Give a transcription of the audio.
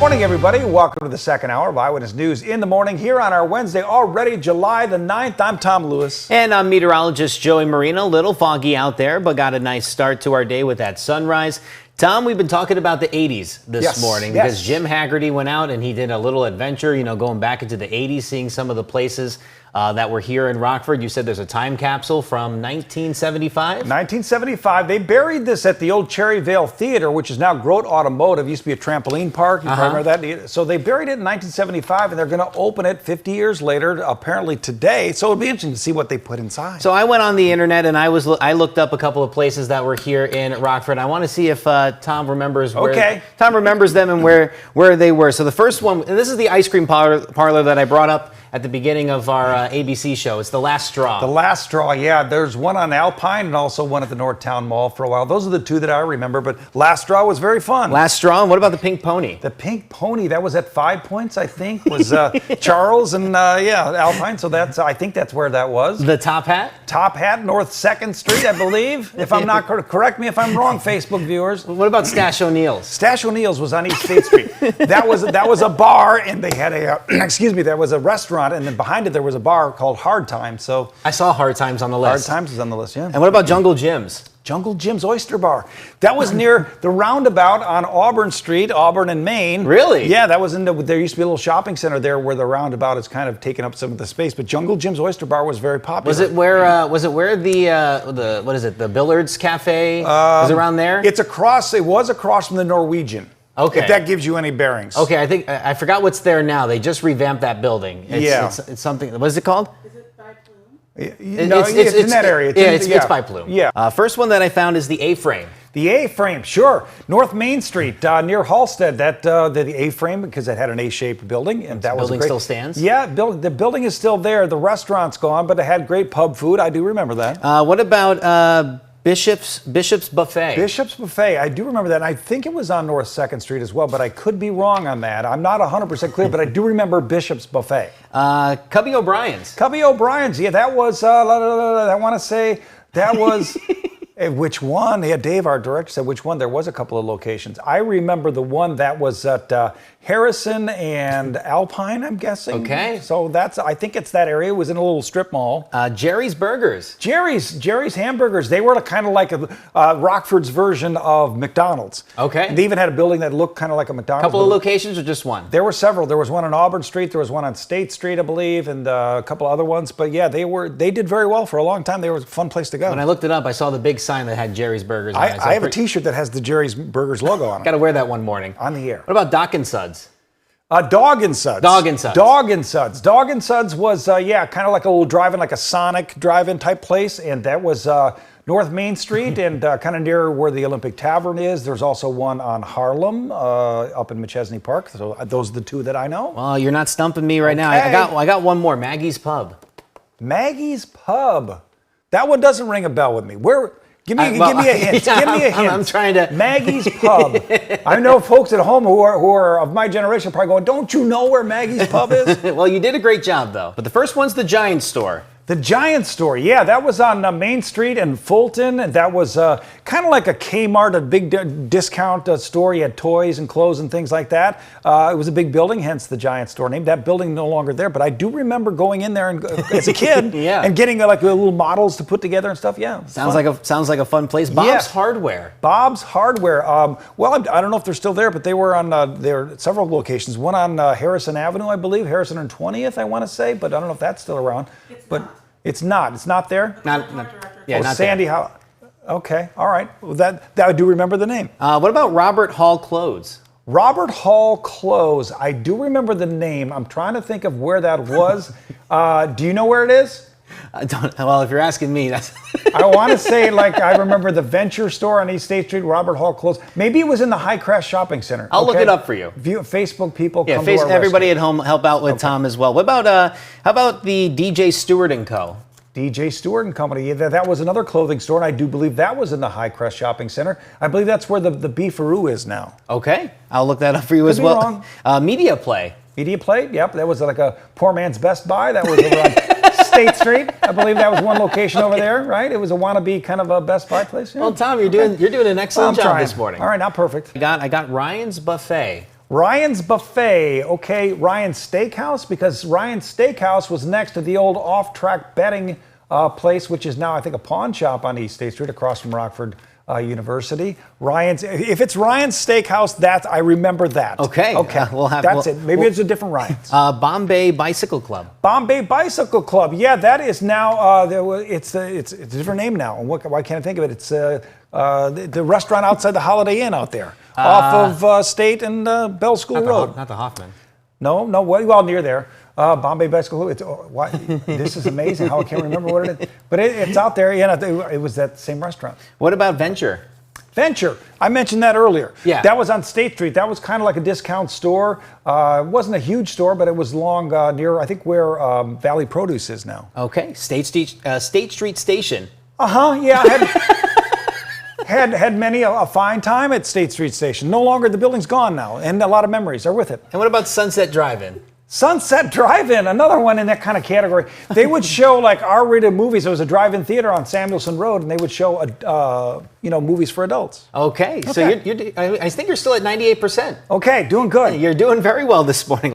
Morning, everybody. Welcome to the second hour of Eyewitness News in the morning here on our Wednesday, already July the 9th. I'm Tom Lewis. And I'm meteorologist Joey Marino. A little foggy out there, but got a nice start to our day with that sunrise. Tom, we've been talking about the 80s this morning because Jim Hagerty went out and he did a little adventure, going back into the 80s, seeing some of the places that were here in Rockford. You said there's a time capsule from 1975? 1975. They buried this at the old Cherryvale Theater, which is now Grote Automotive. It used to be a trampoline park. You probably remember that. So they buried it in 1975, and they're going to open it 50 years later, apparently today. So it'll be interesting to see what they put inside. So I went on the internet, and I looked up a couple of places that were here in Rockford. I want to see if Tom remembers Tom remembers them and where they were. So the first one, and this is the ice cream parlor that I brought up at the beginning of our ABC show. It's The Last Straw. The Last Straw, yeah. There's one on Alpine and also one at the Northtown Mall for a while. Those are the two that I remember, but Last Straw was very fun. Last Straw, and what about the Pink Pony? The Pink Pony, that was at 5 Points, I think, was Charles and, Alpine, so I think that's where that was. The Top Hat? Top Hat, North 2nd Street, I believe. If I'm not correct me if I'm wrong, Facebook viewers. What about Stash O'Neill's? Stash O'Neill's was on East State Street. That was a bar, and they had there was a restaurant, and then behind it there was a bar called Hard Times. So I saw Hard Times on the list. Hard Times is on the list, yeah. And what about Jungle Jim's? Jungle Jim's Oyster Bar. That was near the roundabout on Auburn Street, Auburn and Maine. Really? Yeah, that was there used to be a little shopping center there where the roundabout is kind of taking up some of the space. But Jungle Jim's Oyster Bar was very popular. Was it where the what is it? The Billards Cafe was around there? It was across from the Norwegian. Okay. If that gives you any bearings. Okay, I forgot what's there now. They just revamped that building. It's something. What is it called? It's in that area. It's by Plume. Yeah. First one that I found is the A-frame. The A-frame, sure. North Main Street, near Halstead. The A-frame, because it had an A-shaped building, and that was building great. Still stands. Yeah, the building is still there. The restaurant's gone, but it had great pub food. I do remember that. What about Bishop's Buffet? Bishop's Buffet, I do remember that. And I think it was on North 2nd Street as well, but I could be wrong on that. I'm not 100% clear, but I do remember Bishop's Buffet. Cubby O'Brien's. Cubby O'Brien's, yeah, that was, I want to say, that was... Which one? Yeah, Dave, our director, said which one. There was a couple of locations. I remember the one that was at Harrison and Alpine, I'm guessing. Okay. So I think it's that area. It was in a little strip mall. Jerry's Burgers. Jerry's Hamburgers. They were kind of like Rockford's version of McDonald's. Okay. And they even had a building that looked kind of like a McDonald's. Couple of locations or just one? There were several. There was one on Auburn Street. There was one on State Street, I believe, and a couple other ones. But yeah, they did very well for a long time. They were a fun place to go. When I looked it up, I saw the big sign that had Jerry's Burgers on it. I have a T-shirt that has the Jerry's Burgers logo on it. Got to wear that one morning. On the air. What about Doc and Suds? Dog and Suds. Dog and Suds. Dog and Suds. Dog and Suds was, kind of like a little drive-in, like a Sonic drive-in type place. And that was North Main Street and kind of near where the Olympic Tavern is. There's also one on Harlem up in McChesney Park. So those are the two that I know. Well, you're not stumping me right now. I got one more. Maggie's Pub. Maggie's Pub. That one doesn't ring a bell with me. Give me a hint. Give me a hint. I'm trying to. Maggie's Pub. I know folks at home who are of my generation are probably going, don't you know where Maggie's Pub is? Well, you did a great job, though. But the first one's the Giant Store. The Giant Store, yeah, that was on Main Street in Fulton, and that was kind of like a Kmart, a big discount store. You had toys and clothes and things like that. It was a big building, hence the Giant Store name. That building no longer there, but I do remember going in there and, as a kid and getting like little models to put together and stuff. Yeah, sounds like a fun place. Bob's Hardware. Bob's Hardware. Well, I don't know if they're still there, but they were on there are several locations. One on Harrison Avenue, I believe, Harrison and 20th, I want to say, but I don't know if that's still around. It's not. It's not there? Not Sandy there. Okay, all right. Well, that I do remember the name. What about Robert Hall Clothes? Robert Hall Clothes. I do remember the name. I'm trying to think of where that was. Do you know where it is? Well, if you're asking me, that's... I want to say, I remember the Venture store on East State Street, Robert Hall Clothes. Maybe it was in the High Crest Shopping Center. I'll look it up for you. Facebook people come to our everybody rescue. at home help out with Tom as well. What about, how about the DJ Stewart & Co.? DJ Stewart and Company. Yeah, that was another clothing store, and I do believe that was in the High Crest Shopping Center. I believe that's where the Beefaroo is now. Okay, I'll look that up for you as well. Media Play. Media Play, yep. That was like a poor man's Best Buy. That was over on State Street. I believe that was one location over there, right? It was a wannabe kind of a Best Buy place. Yeah. Well, Tom, you're doing an excellent job this morning. All right, not perfect. I got Ryan's Buffet. Ryan's Buffet. Okay, Ryan's Steakhouse, because Ryan's Steakhouse was next to the old off-track betting place, which is now, I think, a pawn shop on East State Street across from Rockford University. Ryan's. If it's Ryan's Steakhouse, I remember that. Okay. That's it. Maybe it's a different Ryan's. Bombay Bicycle Club. Bombay Bicycle Club. Yeah, that is now. It's a different name now. Why can't I think of it? It's the restaurant outside the Holiday Inn out there, off of State and Bell School Road. Not the Hoffman. No. Well, near there. Bombay Bicycle Club. This is amazing how I can't remember what it is. But it's out there. Yeah, it was that same restaurant. What about Venture? Venture. I mentioned that earlier. Yeah. That was on State Street. That was kind of like a discount store. It wasn't a huge store, but it was long near, I think, where Valley Produce is now. Okay. State Street Station. Yeah. Had many a fine time at State Street Station. No longer, the building's gone now, and a lot of memories are with it. And what about Sunset Drive-In? Sunset Drive-In, another one in that kind of category. They would show like R-rated movies. There was a drive-in theater on Samuelson Road, and they would show movies for adults. Okay. So I think you're still at 98%. Okay, doing good. You're doing very well this morning.